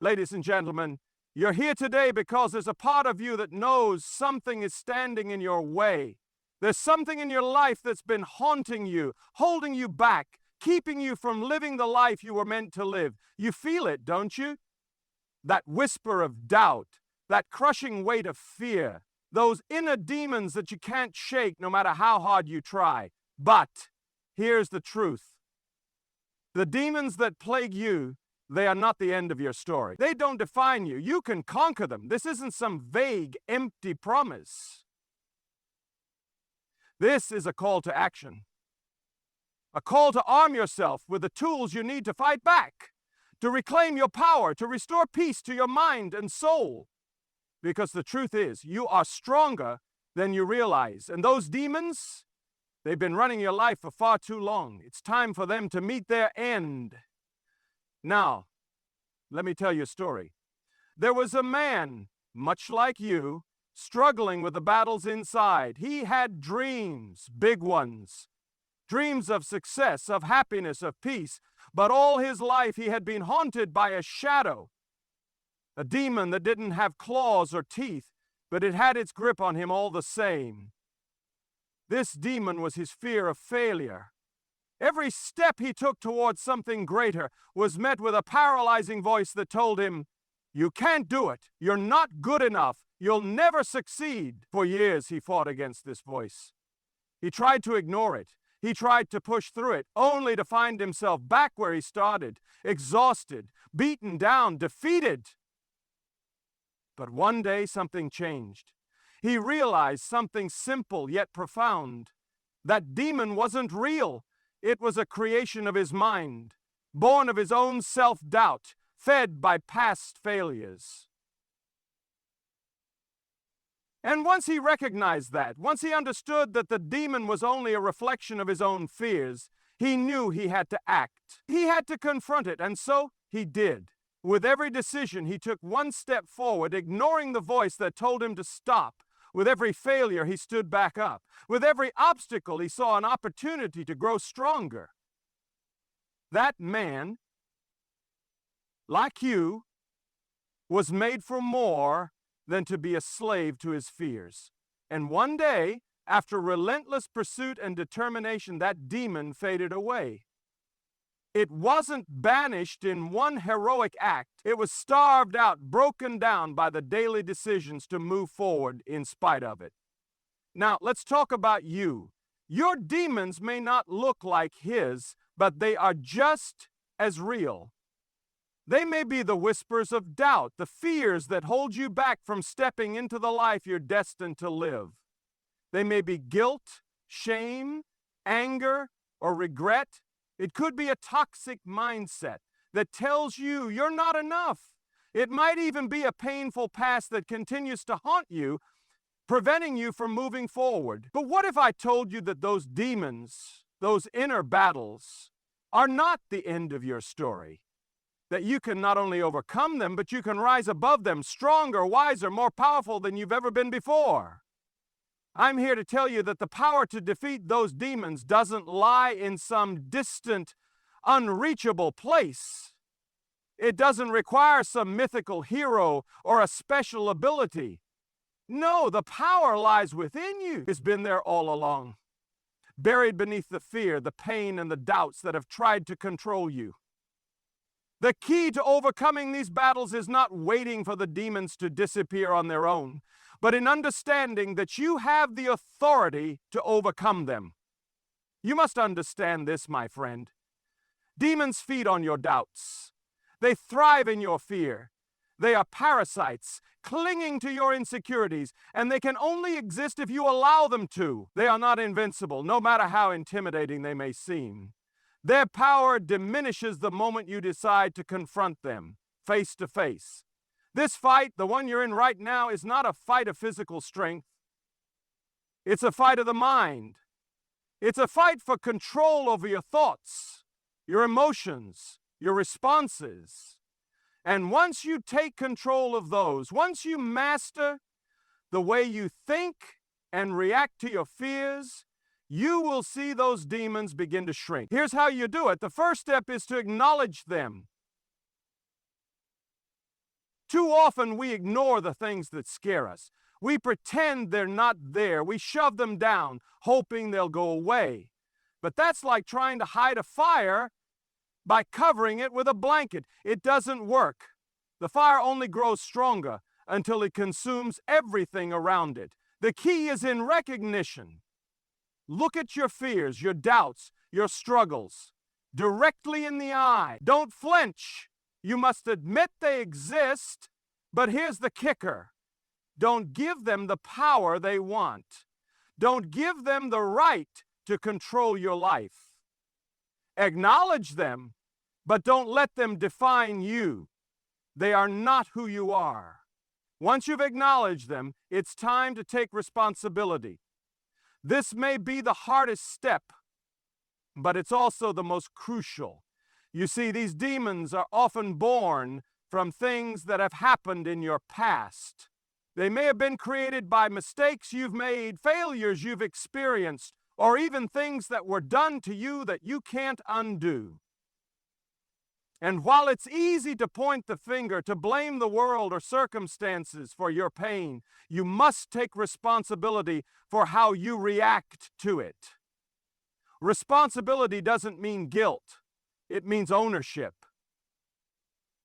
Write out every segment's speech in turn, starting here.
Ladies and gentlemen, you're here today because there's a part of you that knows something is standing in your way. There's something in your life that's been haunting you, holding you back, keeping you from living the life you were meant to live. You feel it, don't you? That whisper of doubt, that crushing weight of fear, those inner demons that you can't shake no matter how hard you try. But here's the truth. The demons that plague you, they are not the end of your story. They don't define you. You can conquer them. This isn't some vague, empty promise. This is a call to action. A call to arm yourself with the tools you need to fight back, to reclaim your power, to restore peace to your mind and soul. Because the truth is, you are stronger than you realize. And those demons, they've been running your life for far too long. It's time for them to meet their end. Now, let me tell you a story. There was a man, much like you, struggling with the battles inside. He had dreams, big ones. Dreams of success, of happiness, of peace. But all his life he had been haunted by a shadow. A demon that didn't have claws or teeth, but it had its grip on him all the same. This demon was his fear of failure. Every step he took towards something greater was met with a paralyzing voice that told him, "You can't do it. You're not good enough. You'll never succeed." For years he fought against this voice. He tried to ignore it. He tried to push through it, only to find himself back where he started, exhausted, beaten down, defeated. But one day something changed. He realized something simple yet profound. That demon wasn't real. It was a creation of his mind, born of his own self-doubt, fed by past failures. And once he recognized that, once he understood that the demon was only a reflection of his own fears, he knew he had to act. He had to confront it, and so he did. With every decision, he took one step forward, ignoring the voice that told him to stop. With every failure, he stood back up. With every obstacle, he saw an opportunity to grow stronger. That man, like you, was made for more than to be a slave to his fears. And one day, after relentless pursuit and determination, that demon faded away. It wasn't banished in one heroic act. It was starved out, broken down by the daily decisions to move forward in spite of it. Now, let's talk about you. Your demons may not look like his, but they are just as real. They may be the whispers of doubt, the fears that hold you back from stepping into the life you're destined to live. They may be guilt, shame, anger, or regret. It could be a toxic mindset that tells you you're not enough. It might even be a painful past that continues to haunt you, preventing you from moving forward. But what if I told you that those demons, those inner battles, are not the end of your story? That you can not only overcome them, but you can rise above them, stronger, wiser, more powerful than you've ever been before. I'm here to tell you that the power to defeat those demons doesn't lie in some distant, unreachable place. It doesn't require some mythical hero or a special ability. No, the power lies within you. It's been there all along, buried beneath the fear, the pain, and the doubts that have tried to control you. The key to overcoming these battles is not waiting for the demons to disappear on their own, but in understanding that you have the authority to overcome them. You must understand this, my friend. Demons feed on your doubts. They thrive in your fear. They are parasites, clinging to your insecurities, and they can only exist if you allow them to. They are not invincible, no matter how intimidating they may seem. Their power diminishes the moment you decide to confront them, face to face. This fight, the one you're in right now, is not a fight of physical strength. It's a fight of the mind. It's a fight for control over your thoughts, your emotions, your responses. And once you take control of those, once you master the way you think and react to your fears, you will see those demons begin to shrink. Here's how you do it. The first step is to acknowledge them. Too often we ignore the things that scare us. We pretend they're not there. We shove them down, hoping they'll go away. But that's like trying to hide a fire by covering it with a blanket. It doesn't work. The fire only grows stronger until it consumes everything around it. The key is in recognition. Look at your fears, your doubts, your struggles directly in the eye. Don't flinch. You must admit they exist, but here's the kicker. Don't give them the power they want. Don't give them the right to control your life. Acknowledge them, but don't let them define you. They are not who you are. Once you've acknowledged them, it's time to take responsibility. This may be the hardest step, but it's also the most crucial. You see, these demons are often born from things that have happened in your past. They may have been created by mistakes you've made, failures you've experienced, or even things that were done to you that you can't undo. And while it's easy to point the finger, to blame the world or circumstances for your pain, you must take responsibility for how you react to it. Responsibility doesn't mean guilt. It means ownership.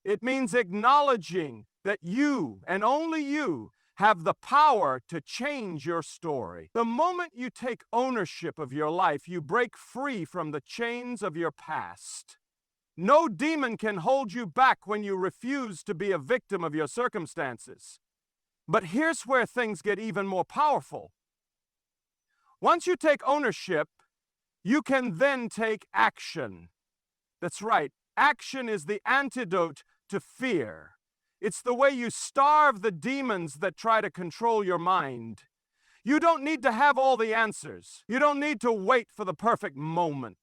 It means acknowledging that you, and only you, have the power to change your story. The moment you take ownership of your life, you break free from the chains of your past. No demon can hold you back when you refuse to be a victim of your circumstances. But here's where things get even more powerful. Once you take ownership, you can then take action. That's right. Action is the antidote to fear. It's the way you starve the demons that try to control your mind. You don't need to have all the answers. You don't need to wait for the perfect moment.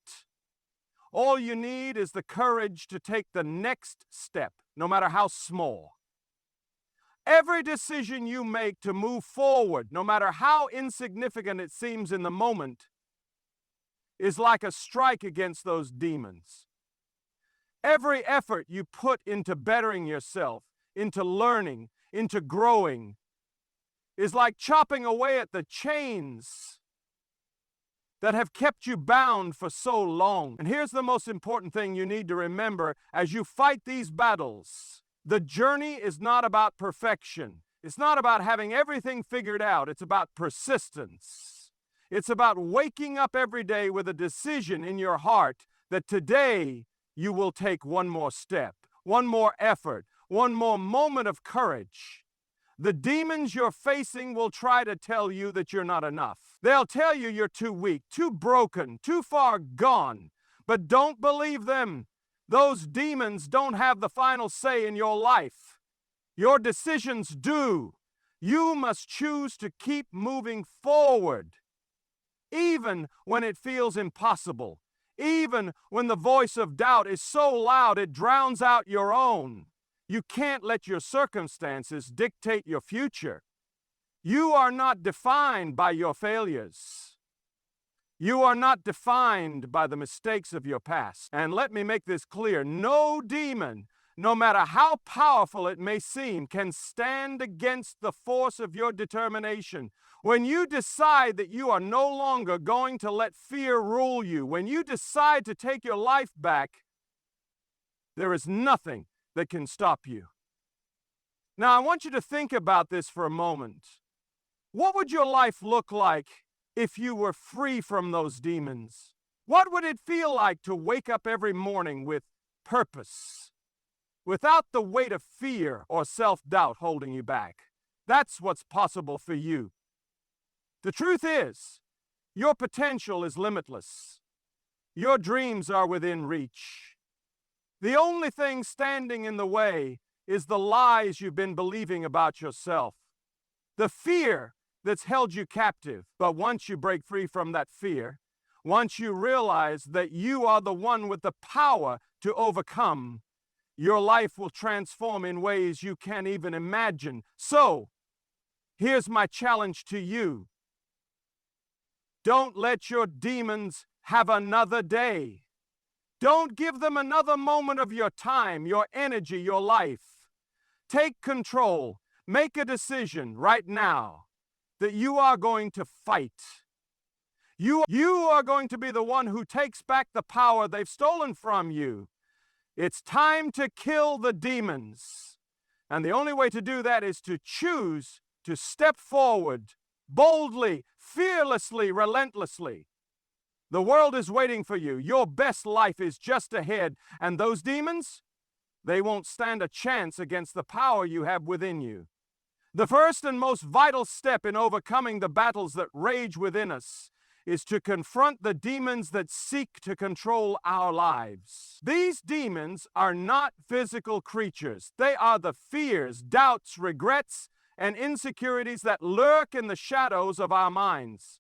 All you need is the courage to take the next step, no matter how small. Every decision you make to move forward, no matter how insignificant it seems in the moment, is like a strike against those demons. Every effort you put into bettering yourself, into learning, into growing, is like chopping away at the chains that have kept you bound for so long. And here's the most important thing you need to remember as you fight these battles. The journey is not about perfection. It's not about having everything figured out. It's about persistence. It's about waking up every day with a decision in your heart that today you will take one more step, one more effort, one more moment of courage. The demons you're facing will try to tell you that you're not enough. They'll tell you you're too weak, too broken, too far gone. But don't believe them. Those demons don't have the final say in your life. Your decisions do. You must choose to keep moving forward, even when it feels impossible, even when the voice of doubt is so loud it drowns out your own. You can't let your circumstances dictate your future. You are not defined by your failures. You are not defined by the mistakes of your past. And let me make this clear, no demon, no matter how powerful it may seem, can stand against the force of your determination. When you decide that you are no longer going to let fear rule you, when you decide to take your life back, there is nothing that can stop you. Now, I want you to think about this for a moment. What would your life look like if you were free from those demons? What would it feel like to wake up every morning with purpose, without the weight of fear or self-doubt holding you back? That's what's possible for you. The truth is, your potential is limitless. Your dreams are within reach. The only thing standing in the way is the lies you've been believing about yourself, the fear that's held you captive. But once you break free from that fear, once you realize that you are the one with the power to overcome, your life will transform in ways you can't even imagine. So, here's my challenge to you. Don't let your demons have another day. Don't give them another moment of your time, your energy, your life. Take control. Make a decision right now that you are going to fight. You are going to be the one who takes back the power they've stolen from you. It's time to kill the demons. And the only way to do that is to choose to step forward boldly, fearlessly, relentlessly. The world is waiting for you. Your best life is just ahead. And those demons, they won't stand a chance against the power you have within you. The first and most vital step in overcoming the battles that rage within us is to confront the demons that seek to control our lives. These demons are not physical creatures. They are the fears, doubts, regrets, and insecurities that lurk in the shadows of our minds.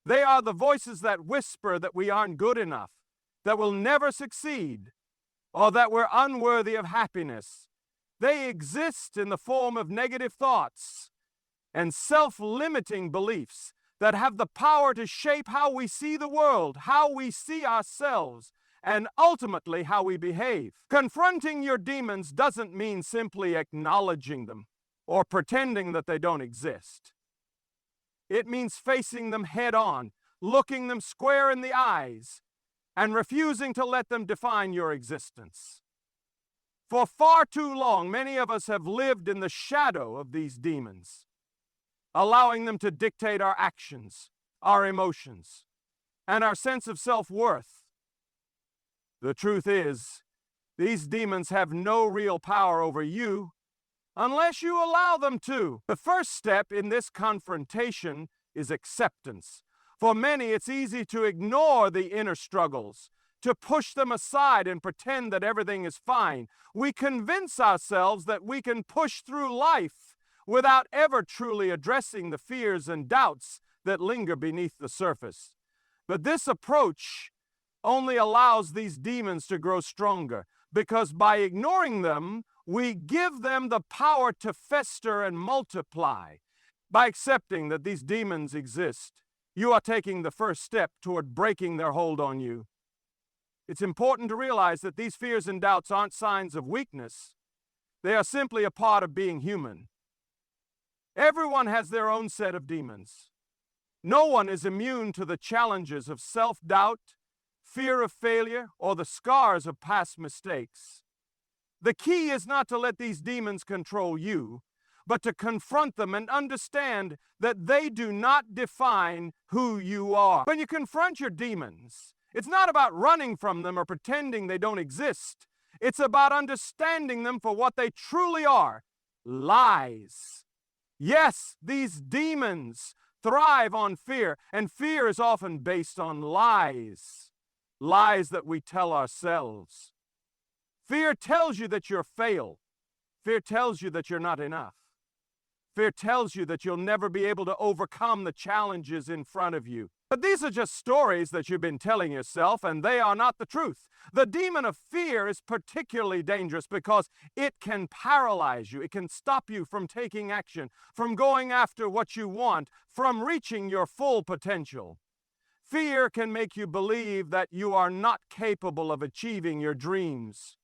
They are the voices that whisper that we aren't good enough, that we'll never succeed, or that we're unworthy of happiness. They exist in the form of negative thoughts and self-limiting beliefs that have the power to shape how we see the world, how we see ourselves, and ultimately how we behave. Confronting your demons doesn't mean simply acknowledging them or pretending that they don't exist. It means facing them head on, looking them square in the eyes, and refusing to let them define your existence. For far too long, many of us have lived in the shadow of these demons, allowing them to dictate our actions, our emotions, and our sense of self-worth. The truth is, these demons have no real power over you unless you allow them to. The first step in this confrontation is acceptance. For many, it's easy to ignore the inner struggles, to push them aside and pretend that everything is fine. We convince ourselves that we can push through life without ever truly addressing the fears and doubts that linger beneath the surface. But this approach only allows these demons to grow stronger, because by ignoring them, we give them the power to fester and multiply. By accepting that these demons exist, you are taking the first step toward breaking their hold on you. It's important to realize that these fears and doubts aren't signs of weakness. They are simply a part of being human. Everyone has their own set of demons. No one is immune to the challenges of self-doubt, fear of failure, or the scars of past mistakes. The key is not to let these demons control you, but to confront them and understand that they do not define who you are. When you confront your demons, it's not about running from them or pretending they don't exist. It's about understanding them for what they truly are: lies. Yes, these demons thrive on fear, and fear is often based on lies. Lies that we tell ourselves. Fear tells you that you're failed. Fear tells you that you're not enough. Fear tells you that you'll never be able to overcome the challenges in front of you. But these are just stories that you've been telling yourself, and they are not the truth. The demon of fear is particularly dangerous because it can paralyze you. It can stop you from taking action, from going after what you want, from reaching your full potential. Fear can make you believe that you are not capable of achieving your dreams.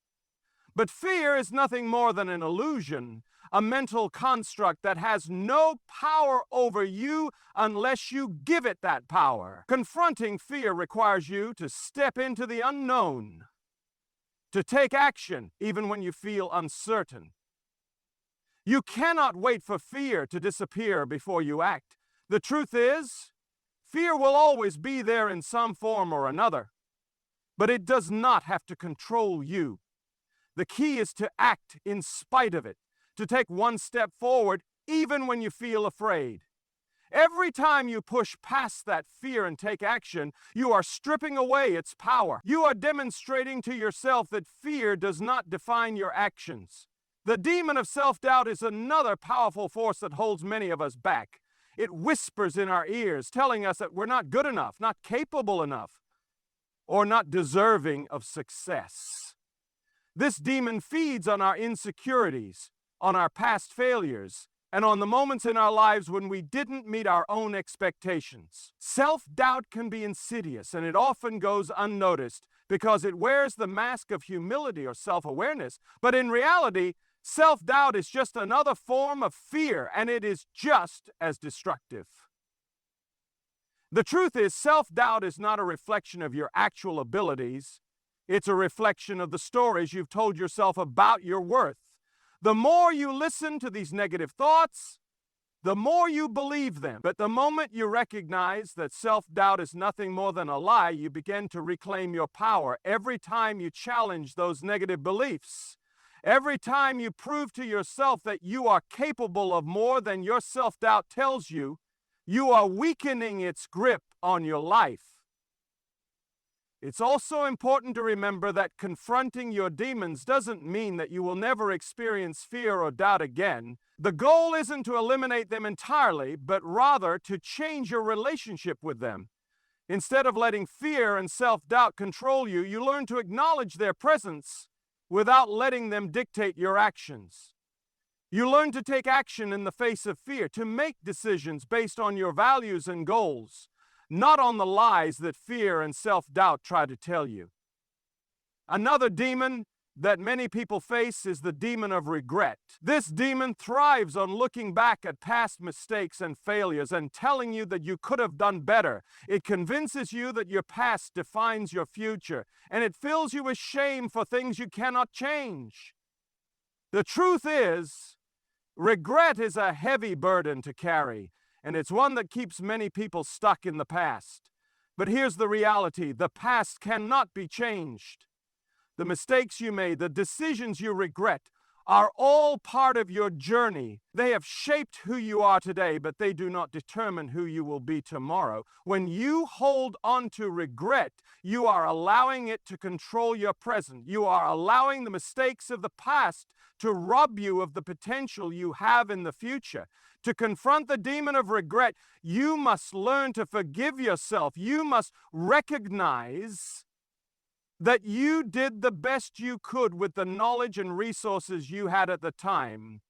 But fear is nothing more than an illusion, a mental construct that has no power over you unless you give it that power. Confronting fear requires you to step into the unknown, to take action even when you feel uncertain. You cannot wait for fear to disappear before you act. The truth is, fear will always be there in some form or another, but it does not have to control you. The key is to act in spite of it, to take one step forward even when you feel afraid. Every time you push past that fear and take action, you are stripping away its power. You are demonstrating to yourself that fear does not define your actions. The demon of self-doubt is another powerful force that holds many of us back. It whispers in our ears, telling us that we're not good enough, not capable enough, or not deserving of success. This demon feeds on our insecurities, on our past failures, and on the moments in our lives when we didn't meet our own expectations. Self-doubt can be insidious, and it often goes unnoticed because it wears the mask of humility or self-awareness. But in reality, Self-doubt is just another form of fear, and it is just as destructive. The truth is, self-doubt is not a reflection of your actual abilities. It's a reflection of the stories you've told yourself about your worth. The more you listen to these negative thoughts, the more you believe them. But the moment you recognize that self-doubt is nothing more than a lie, you begin to reclaim your power. Every time you challenge those negative beliefs, every time you prove to yourself that you are capable of more than your self-doubt tells you, you are weakening its grip on your life. It's also important to remember that confronting your demons doesn't mean that you will never experience fear or doubt again. The goal isn't to eliminate them entirely, but rather to change your relationship with them. Instead of letting fear and self-doubt control you, you learn to acknowledge their presence without letting them dictate your actions. You learn to take action in the face of fear, to make decisions based on your values and goals, not on the lies that fear and self-doubt try to tell you. Another demon that many people face is the demon of regret. This demon thrives on looking back at past mistakes and failures and telling you that you could have done better. It convinces you that your past defines your future, and it fills you with shame for things you cannot change. The truth is, regret is a heavy burden to carry, and it's one that keeps many people stuck in the past. But here's the reality: the past cannot be changed. The mistakes you made, the decisions you regret, are all part of your journey. They have shaped who you are today, but they do not determine who you will be tomorrow. When you hold on to regret, you are allowing it to control your present. You are allowing the mistakes of the past to rob you of the potential you have in the future. To confront the demon of regret, you must learn to forgive yourself. You must recognize that you did the best you could with the knowledge and resources you had at the time.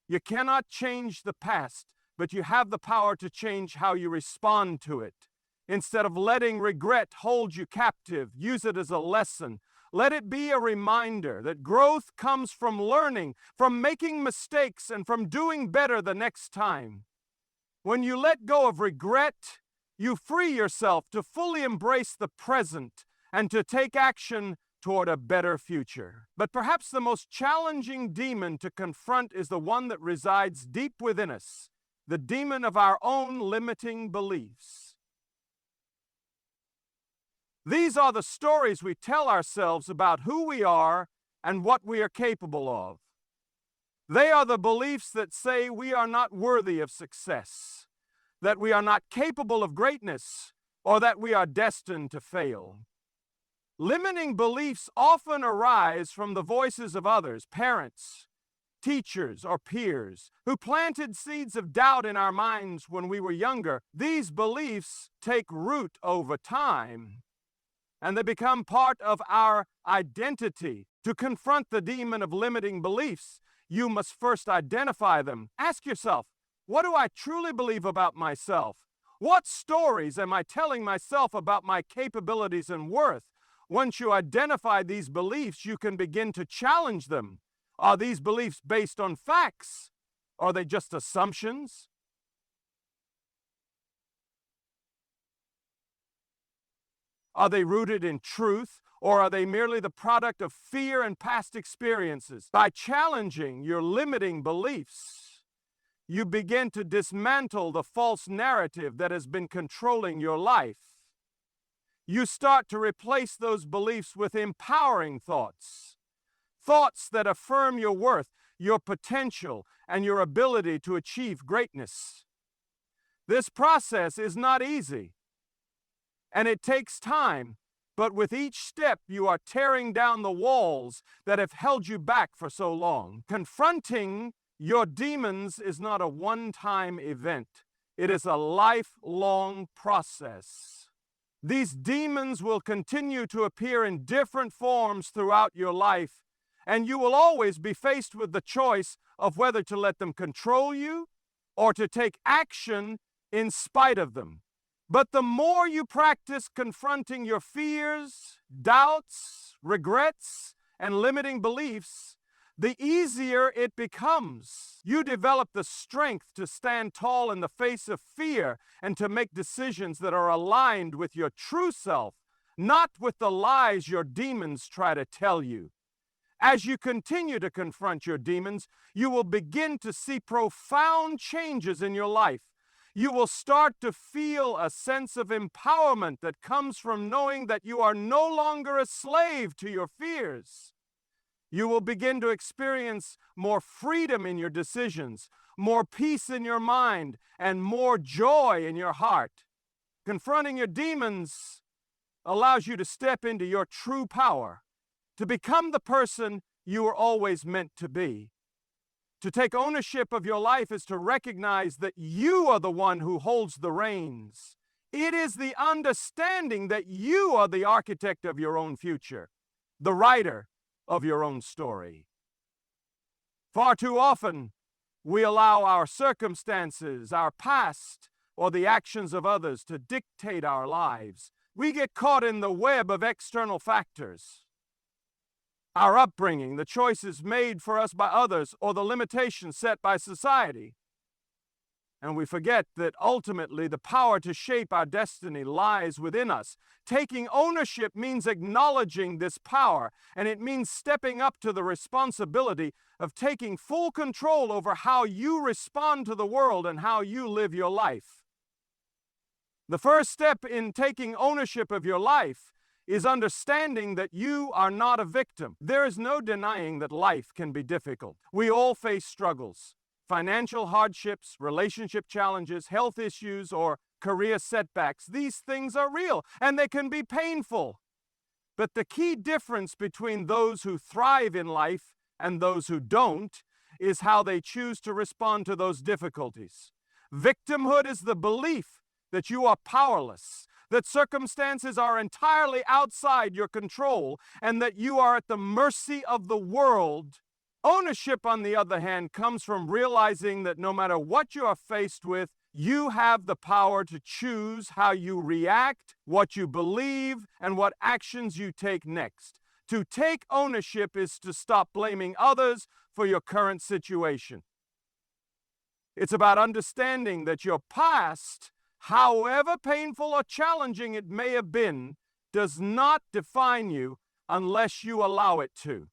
You cannot change the past, but you have the power to change how you respond to it. Instead of letting regret hold you captive, use it as a lesson. Let it be a reminder that growth comes from learning, from making mistakes, and from doing better the next time. When you let go of regret, you free yourself to fully embrace the present and to take action toward a better future. But perhaps the most challenging demon to confront is the one that resides deep within us, the demon of our own limiting beliefs. These are the stories we tell ourselves about who we are and what we are capable of. They are the beliefs that say we are not worthy of success, that we are not capable of greatness, or that we are destined to fail. Limiting beliefs often arise from the voices of others, parents, teachers, or peers, who planted seeds of doubt in our minds when we were younger. These beliefs take root over time, and they become part of our identity. To confront the demon of limiting beliefs, you must first identify them. Ask yourself, what do I truly believe about myself? What stories am I telling myself about my capabilities and worth? Once you identify these beliefs, you can begin to challenge them. Are these beliefs based on facts? Are they just assumptions? Are they rooted in truth, or are they merely the product of fear and past experiences? By challenging your limiting beliefs, you begin to dismantle the false narrative that has been controlling your life. You start to replace those beliefs with empowering thoughts, thoughts that affirm your worth, your potential, and your ability to achieve greatness. This process is not easy, and it takes time, but with each step you are tearing down the walls that have held you back for so long. Confronting your demons is not a one-time event. It is a lifelong process. These demons will continue to appear in different forms throughout your life, and you will always be faced with the choice of whether to let them control you or to take action in spite of them. But the more you practice confronting your fears, doubts, regrets, and limiting beliefs, the easier it becomes. You develop the strength to stand tall in the face of fear and to make decisions that are aligned with your true self, not with the lies your demons try to tell you. As you continue to confront your demons, you will begin to see profound changes in your life. You will start to feel a sense of empowerment that comes from knowing that you are no longer a slave to your fears. You will begin to experience more freedom in your decisions, more peace in your mind, and more joy in your heart. Confronting your demons allows you to step into your true power, to become the person you were always meant to be. To take ownership of your life is to recognize that you are the one who holds the reins. It is the understanding that you are the architect of your own future, the writer of your own story. Far too often, we allow our circumstances, our past, or the actions of others to dictate our lives. We get caught in the web of external factors. Our upbringing, the choices made for us by others, or the limitations set by society. And we forget that ultimately the power to shape our destiny lies within us. Taking ownership means acknowledging this power, and it means stepping up to the responsibility of taking full control over how you respond to the world and how you live your life. The first step in taking ownership of your life is understanding that you are not a victim. There is no denying that life can be difficult. We all face struggles, financial hardships, relationship challenges, health issues, or career setbacks. These things are real, and they can be painful. But the key difference between those who thrive in life and those who don't is how they choose to respond to those difficulties. Victimhood is the belief that you are powerless, that circumstances are entirely outside your control, and that you are at the mercy of the world. Ownership, on the other hand, comes from realizing that no matter what you are faced with, you have the power to choose how you react, what you believe, and what actions you take next. To take ownership is to stop blaming others for your current situation. It's about understanding that your past, however painful or challenging it may have been, does not define you unless you allow it to.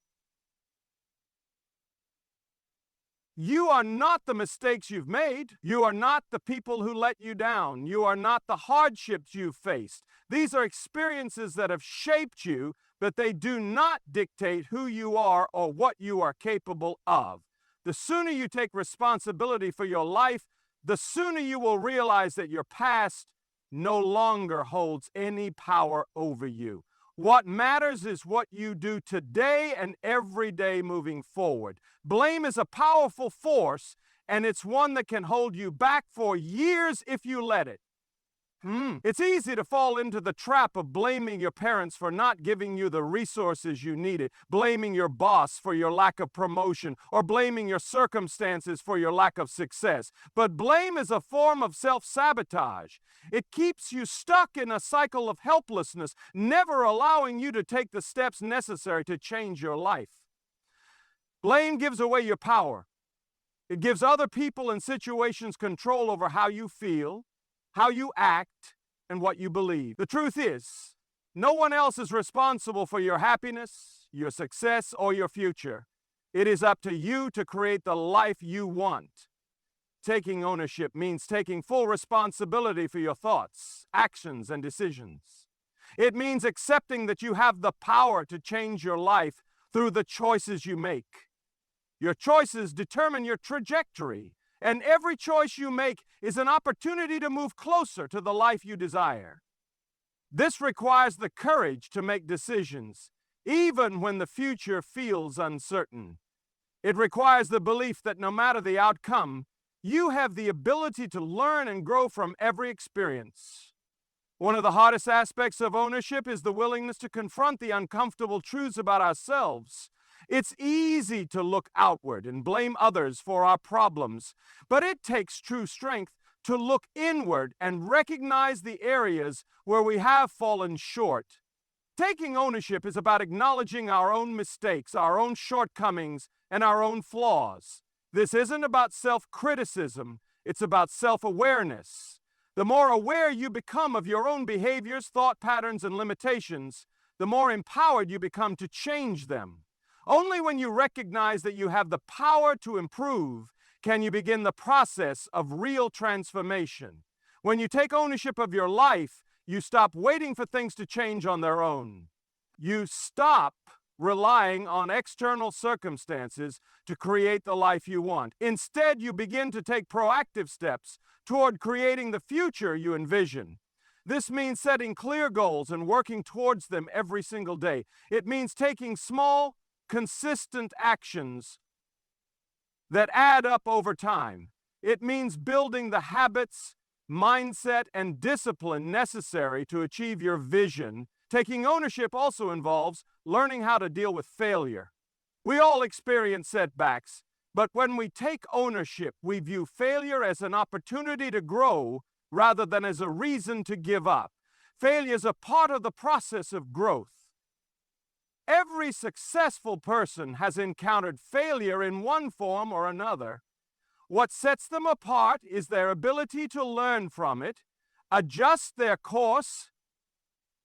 You are not the mistakes you've made. You are not the people who let you down. You are not the hardships you've faced. These are experiences that have shaped you, but they do not dictate who you are or what you are capable of. The sooner you take responsibility for your life, the sooner you will realize that your past no longer holds any power over you. What matters is what you do today and every day moving forward. Blame is a powerful force, and it's one that can hold you back for years if you let it. It's easy to fall into the trap of blaming your parents for not giving you the resources you needed, blaming your boss for your lack of promotion, or blaming your circumstances for your lack of success. But blame is a form of self-sabotage. It keeps you stuck in a cycle of helplessness, never allowing you to take the steps necessary to change your life. Blame gives away your power. It gives other people and situations control over how you feel, how you act, and what you believe. The truth is, no one else is responsible for your happiness, your success, or your future. It is up to you to create the life you want. Taking ownership means taking full responsibility for your thoughts, actions, and decisions. It means accepting that you have the power to change your life through the choices you make. Your choices determine your trajectory, and every choice you make is an opportunity to move closer to the life you desire. This requires the courage to make decisions, even when the future feels uncertain. It requires the belief that no matter the outcome, you have the ability to learn and grow from every experience. One of the hardest aspects of ownership is the willingness to confront the uncomfortable truths about ourselves. It's easy to look outward and blame others for our problems, but it takes true strength to look inward and recognize the areas where we have fallen short. Taking ownership is about acknowledging our own mistakes, our own shortcomings, and our own flaws. This isn't about self-criticism, it's about self-awareness. The more aware you become of your own behaviors, thought patterns, and limitations, the more empowered you become to change them. Only when you recognize that you have the power to improve can you begin the process of real transformation. When you take ownership of your life, you stop waiting for things to change on their own. You stop relying on external circumstances to create the life you want. Instead, you begin to take proactive steps toward creating the future you envision. This means setting clear goals and working towards them every single day. It means taking small, consistent actions that add up over time. It means building the habits, mindset, and discipline necessary to achieve your vision. Taking ownership also involves learning how to deal with failure. We all experience setbacks, but when we take ownership, we view failure as an opportunity to grow rather than as a reason to give up. Failure is a part of the process of growth. Every successful person has encountered failure in one form or another. What sets them apart is their ability to learn from it, adjust their course,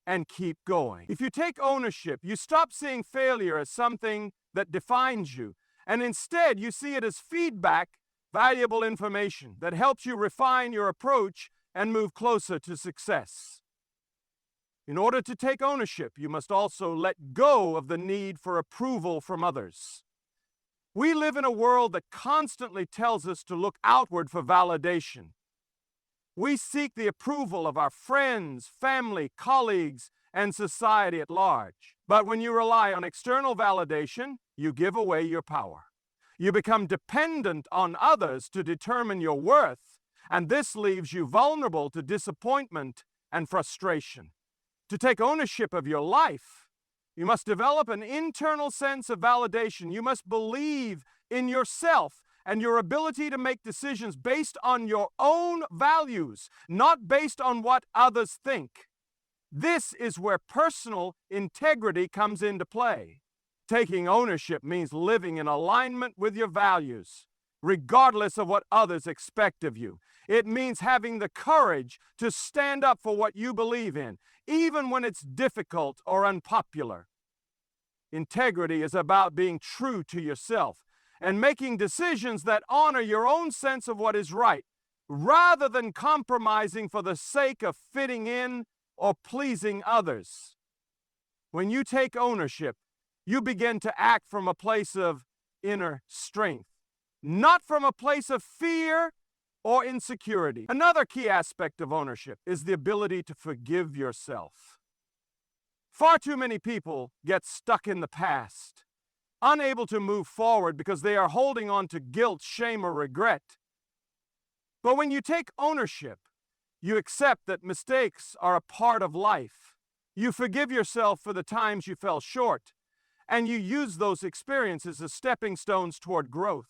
and keep going. If you take ownership, you stop seeing failure as something that defines you, and instead you see it as feedback, valuable information that helps you refine your approach and move closer to success. In order to take ownership, you must also let go of the need for approval from others. We live in a world that constantly tells us to look outward for validation. We seek the approval of our friends, family, colleagues, and society at large. But when you rely on external validation, you give away your power. You become dependent on others to determine your worth, and this leaves you vulnerable to disappointment and frustration. To take ownership of your life, you must develop an internal sense of validation. You must believe in yourself and your ability to make decisions based on your own values, not based on what others think. This is where personal integrity comes into play. Taking ownership means living in alignment with your values, regardless of what others expect of you. It means having the courage to stand up for what you believe in, even when it's difficult or unpopular. Integrity is about being true to yourself and making decisions that honor your own sense of what is right, rather than compromising for the sake of fitting in or pleasing others. When you take ownership, you begin to act from a place of inner strength, not from a place of fear or insecurity. Another key aspect of ownership is the ability to forgive yourself. Far too many people get stuck in the past, unable to move forward because they are holding on to guilt, shame, or regret. But when you take ownership, you accept that mistakes are a part of life. You forgive yourself for the times you fell short, and you use those experiences as stepping stones toward growth.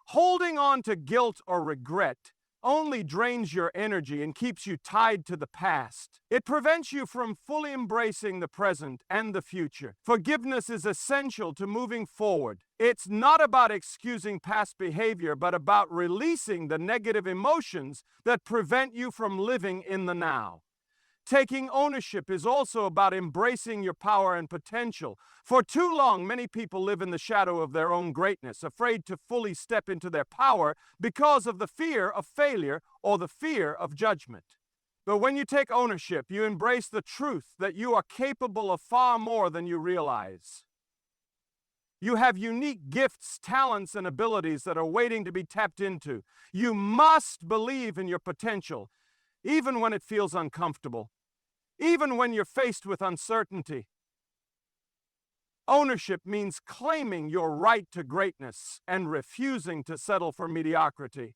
Holding on to guilt or regret only drains your energy and keeps you tied to the past. It prevents you from fully embracing the present and the future. Forgiveness is essential to moving forward. It's not about excusing past behavior, but about releasing the negative emotions that prevent you from living in the now. Taking ownership is also about embracing your power and potential. For too long, many people live in the shadow of their own greatness, afraid to fully step into their power because of the fear of failure or the fear of judgment. But when you take ownership, you embrace the truth that you are capable of far more than you realize. You have unique gifts, talents, and abilities that are waiting to be tapped into. You must believe in your potential, even when it feels uncomfortable. Even when you're faced with uncertainty. Ownership means claiming your right to greatness and refusing to settle for mediocrity.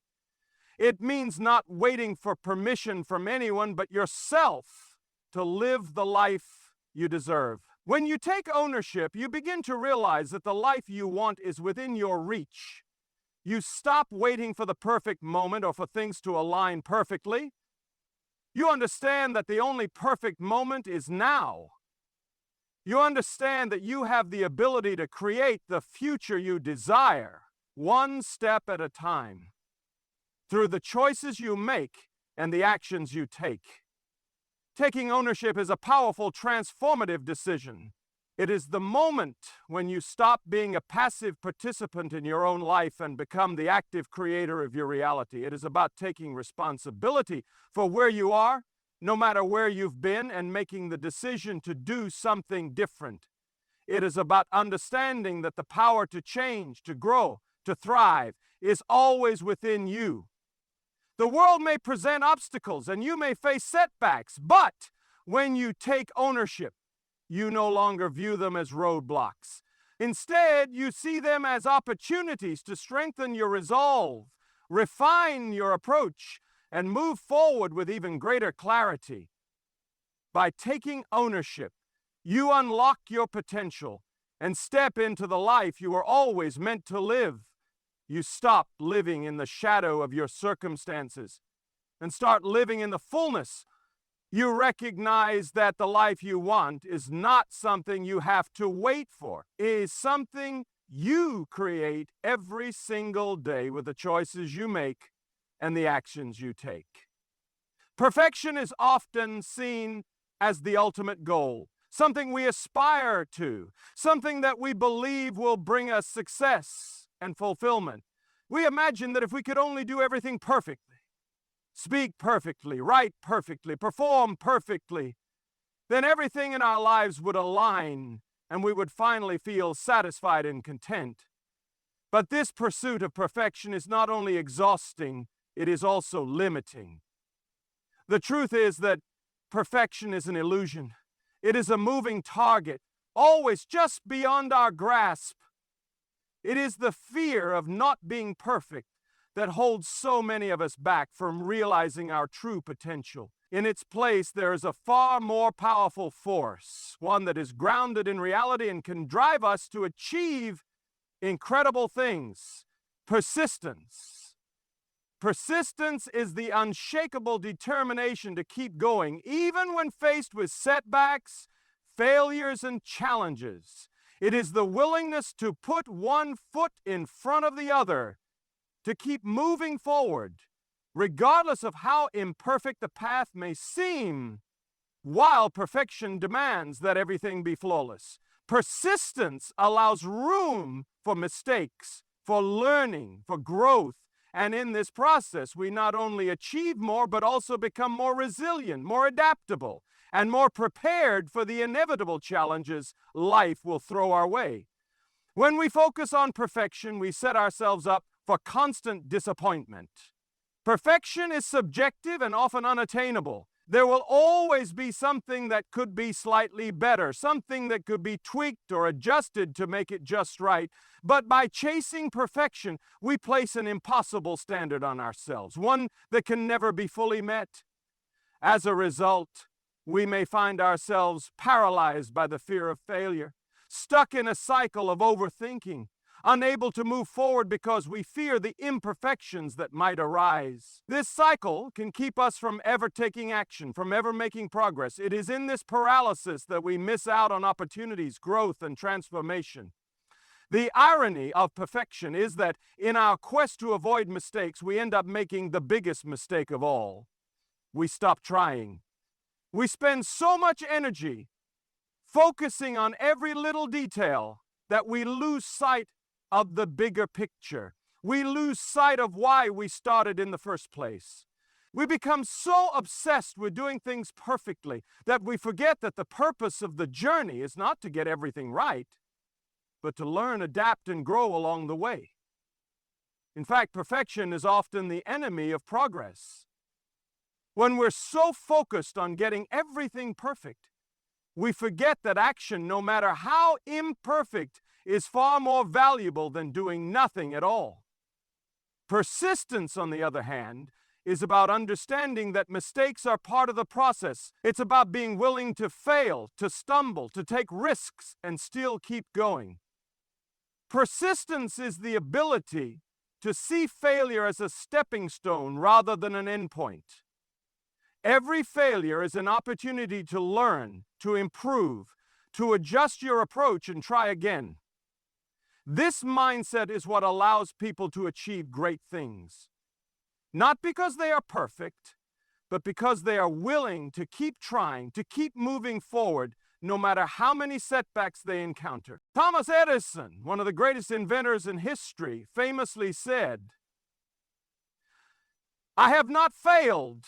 It means not waiting for permission from anyone but yourself to live the life you deserve. When you take ownership, you begin to realize that the life you want is within your reach. You stop waiting for the perfect moment or for things to align perfectly. You understand that the only perfect moment is now. You understand that you have the ability to create the future you desire, one step at a time, through the choices you make and the actions you take. Taking ownership is a powerful, transformative decision. It is the moment when you stop being a passive participant in your own life and become the active creator of your reality. It is about taking responsibility for where you are, no matter where you've been, and making the decision to do something different. It is about understanding that the power to change, to grow, to thrive is always within you. The world may present obstacles and you may face setbacks, but when you take ownership, you no longer view them as roadblocks. Instead, you see them as opportunities to strengthen your resolve, refine your approach, and move forward with even greater clarity. By taking ownership, you unlock your potential and step into the life you were always meant to live. You stop living in the shadow of your circumstances and start living in the fullness. You recognize that the life you want is not something you have to wait for. It is something you create every single day with the choices you make and the actions you take. Perfection is often seen as the ultimate goal, something we aspire to, something that we believe will bring us success and fulfillment. We imagine that if we could only do everything perfectly, speak perfectly, write perfectly, perform perfectly, then everything in our lives would align and we would finally feel satisfied and content. But this pursuit of perfection is not only exhausting, it is also limiting. The truth is that perfection is an illusion. It is a moving target, always just beyond our grasp. It is the fear of not being perfect that holds so many of us back from realizing our true potential. In its place, there is a far more powerful force, one that is grounded in reality and can drive us to achieve incredible things: persistence. Persistence is the unshakable determination to keep going, even when faced with setbacks, failures, and challenges. It is the willingness to put one foot in front of the other, to keep moving forward, regardless of how imperfect the path may seem, while perfection demands that everything be flawless. Persistence allows room for mistakes, for learning, for growth, and in this process, we not only achieve more, but also become more resilient, more adaptable, and more prepared for the inevitable challenges life will throw our way. When we focus on perfection, we set ourselves up for constant disappointment. Perfection is subjective and often unattainable. There will always be something that could be slightly better, something that could be tweaked or adjusted to make it just right. But by chasing perfection, we place an impossible standard on ourselves, one that can never be fully met. As a result, we may find ourselves paralyzed by the fear of failure, stuck in a cycle of overthinking, unable to move forward because we fear the imperfections that might arise. This cycle can keep us from ever taking action, from ever making progress. It is in this paralysis that we miss out on opportunities, growth, and transformation. The irony of perfection is that in our quest to avoid mistakes, we end up making the biggest mistake of all. We stop trying. We spend so much energy focusing on every little detail that we lose sight of the bigger picture. We lose sight of why we started in the first place. We become so obsessed with doing things perfectly that we forget that the purpose of the journey is not to get everything right, but to learn, adapt, and grow along the way. In fact, perfection is often the enemy of progress. When we're so focused on getting everything perfect, we forget that action, no matter how imperfect, is far more valuable than doing nothing at all. Persistence, on the other hand, is about understanding that mistakes are part of the process. It's about being willing to fail, to stumble, to take risks, and still keep going. Persistence is the ability to see failure as a stepping stone rather than an endpoint. Every failure is an opportunity to learn, to improve, to adjust your approach and try again. This mindset is what allows people to achieve great things. Not because they are perfect, but because they are willing to keep trying, to keep moving forward, no matter how many setbacks they encounter. Thomas Edison, one of the greatest inventors in history, famously said, "I have not failed.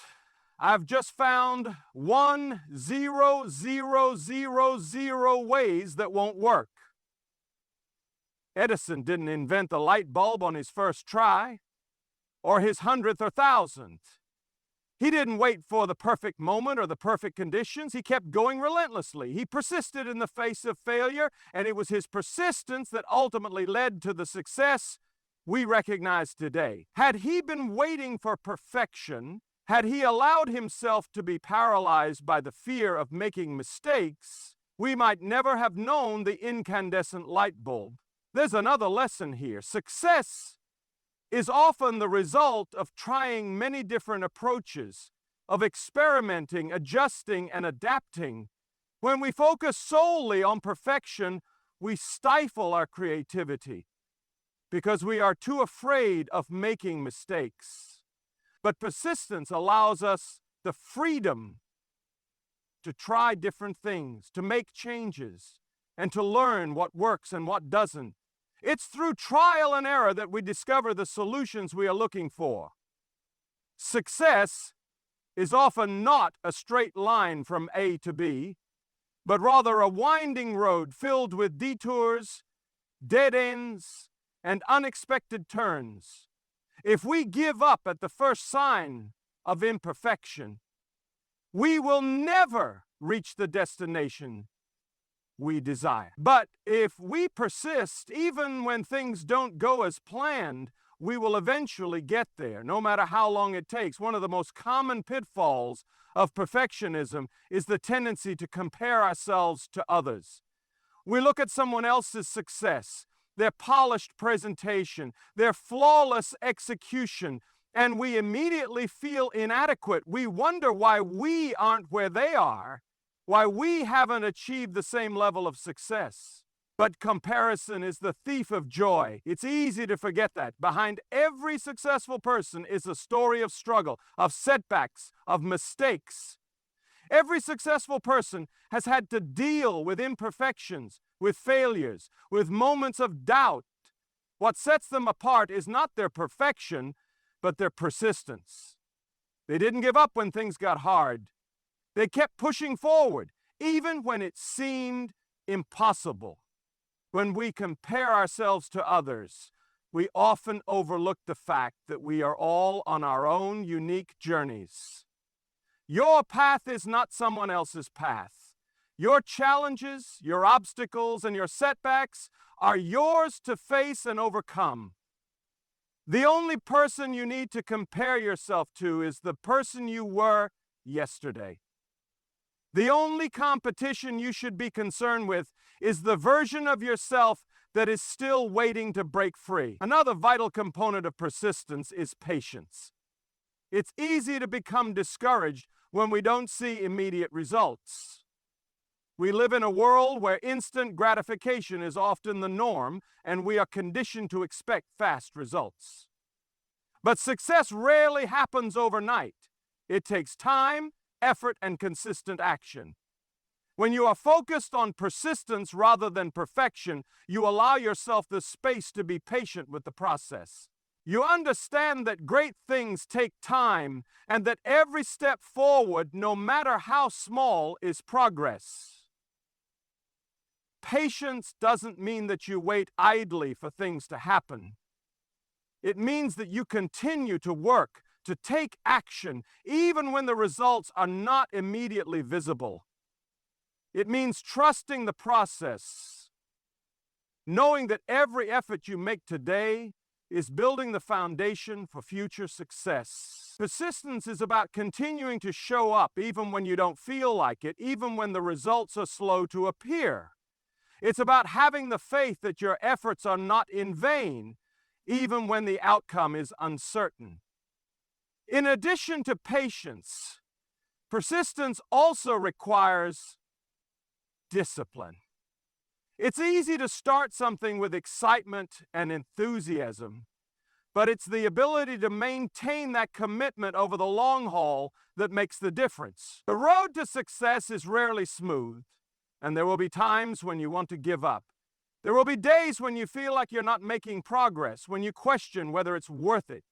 I've just found 1,0,0,0,0 ways that won't work." Edison didn't invent the light bulb on his first try, or his 100th or 1,000th. He didn't wait for the perfect moment or the perfect conditions. He kept going relentlessly. He persisted in the face of failure, and it was his persistence that ultimately led to the success we recognize today. Had he been waiting for perfection, had he allowed himself to be paralyzed by the fear of making mistakes, we might never have known the incandescent light bulb. There's another lesson here. Success is often the result of trying many different approaches, of experimenting, adjusting, and adapting. When we focus solely on perfection, we stifle our creativity because we are too afraid of making mistakes. But persistence allows us the freedom to try different things, to make changes, and to learn what works and what doesn't. It's through trial and error that we discover the solutions we are looking for. Success is often not a straight line from A to B, but rather a winding road filled with detours, dead ends, and unexpected turns. If we give up at the first sign of imperfection, we will never reach the destination we desire. But if we persist, even when things don't go as planned, we will eventually get there, no matter how long it takes. One of the most common pitfalls of perfectionism is the tendency to compare ourselves to others. We look at someone else's success, their polished presentation, their flawless execution, and we immediately feel inadequate. We wonder why we aren't where they are, why we haven't achieved the same level of success. But comparison is the thief of joy. It's easy to forget that. Behind every successful person is a story of struggle, of setbacks, of mistakes. Every successful person has had to deal with imperfections, with failures, with moments of doubt. What sets them apart is not their perfection, but their persistence. They didn't give up when things got hard. They kept pushing forward, even when it seemed impossible. When we compare ourselves to others, we often overlook the fact that we are all on our own unique journeys. Your path is not someone else's path. Your challenges, your obstacles, and your setbacks are yours to face and overcome. The only person you need to compare yourself to is the person you were yesterday. The only competition you should be concerned with is the version of yourself that is still waiting to break free. Another vital component of persistence is patience. It's easy to become discouraged when we don't see immediate results. We live in a world where instant gratification is often the norm, and we are conditioned to expect fast results. But success rarely happens overnight. It takes time, effort, and consistent action. When you are focused on persistence rather than perfection, you allow yourself the space to be patient with the process. You understand that great things take time and that every step forward, no matter how small, is progress. Patience doesn't mean that you wait idly for things to happen. It means that you continue to work, to take action, even when the results are not immediately visible. It means trusting the process, knowing that every effort you make today is building the foundation for future success. Persistence is about continuing to show up even when you don't feel like it, even when the results are slow to appear. It's about having the faith that your efforts are not in vain, even when the outcome is uncertain. In addition to patience, persistence also requires discipline. It's easy to start something with excitement and enthusiasm, but it's the ability to maintain that commitment over the long haul that makes the difference. The road to success is rarely smooth, and there will be times when you want to give up. There will be days when you feel like you're not making progress, when you question whether it's worth it.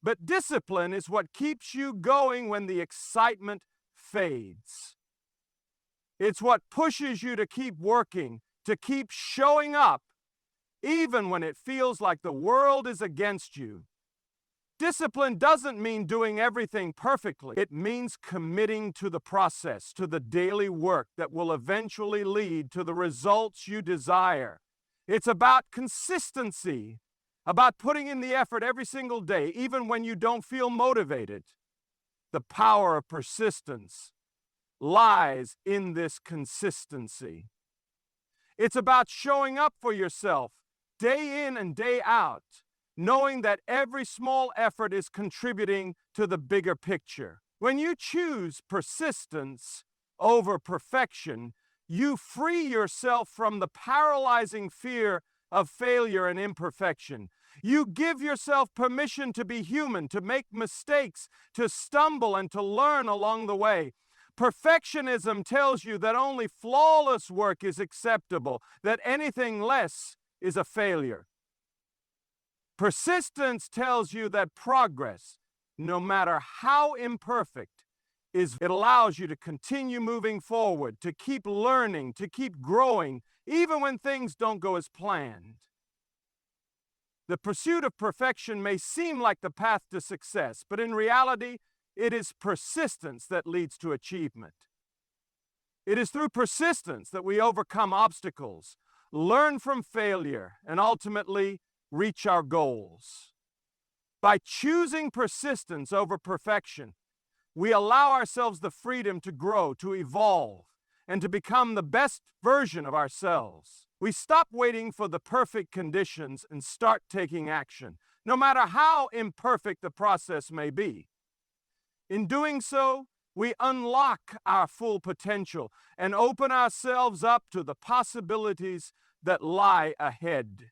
But discipline is what keeps you going when the excitement fades. It's what pushes you to keep working, to keep showing up, even when it feels like the world is against you. Discipline doesn't mean doing everything perfectly. It means committing to the process, to the daily work that will eventually lead to the results you desire. It's about consistency, about putting in the effort every single day, even when you don't feel motivated. The power of persistence lies in this consistency. It's about showing up for yourself day in and day out, knowing that every small effort is contributing to the bigger picture. When you choose persistence over perfection, you free yourself from the paralyzing fear of failure and imperfection. You give yourself permission to be human, to make mistakes, to stumble, and to learn along the way. Perfectionism tells you that only flawless work is acceptable, that anything less is a failure. Persistence tells you that progress, no matter how imperfect, it allows you to continue moving forward, to keep learning, to keep growing, even when things don't go as planned. The pursuit of perfection may seem like the path to success, but in reality, it is persistence that leads to achievement. It is through persistence that we overcome obstacles, learn from failure, and ultimately reach our goals. By choosing persistence over perfection, we allow ourselves the freedom to grow, to evolve, and to become the best version of ourselves. We stop waiting for the perfect conditions and start taking action, no matter how imperfect the process may be. In doing so, we unlock our full potential and open ourselves up to the possibilities that lie ahead.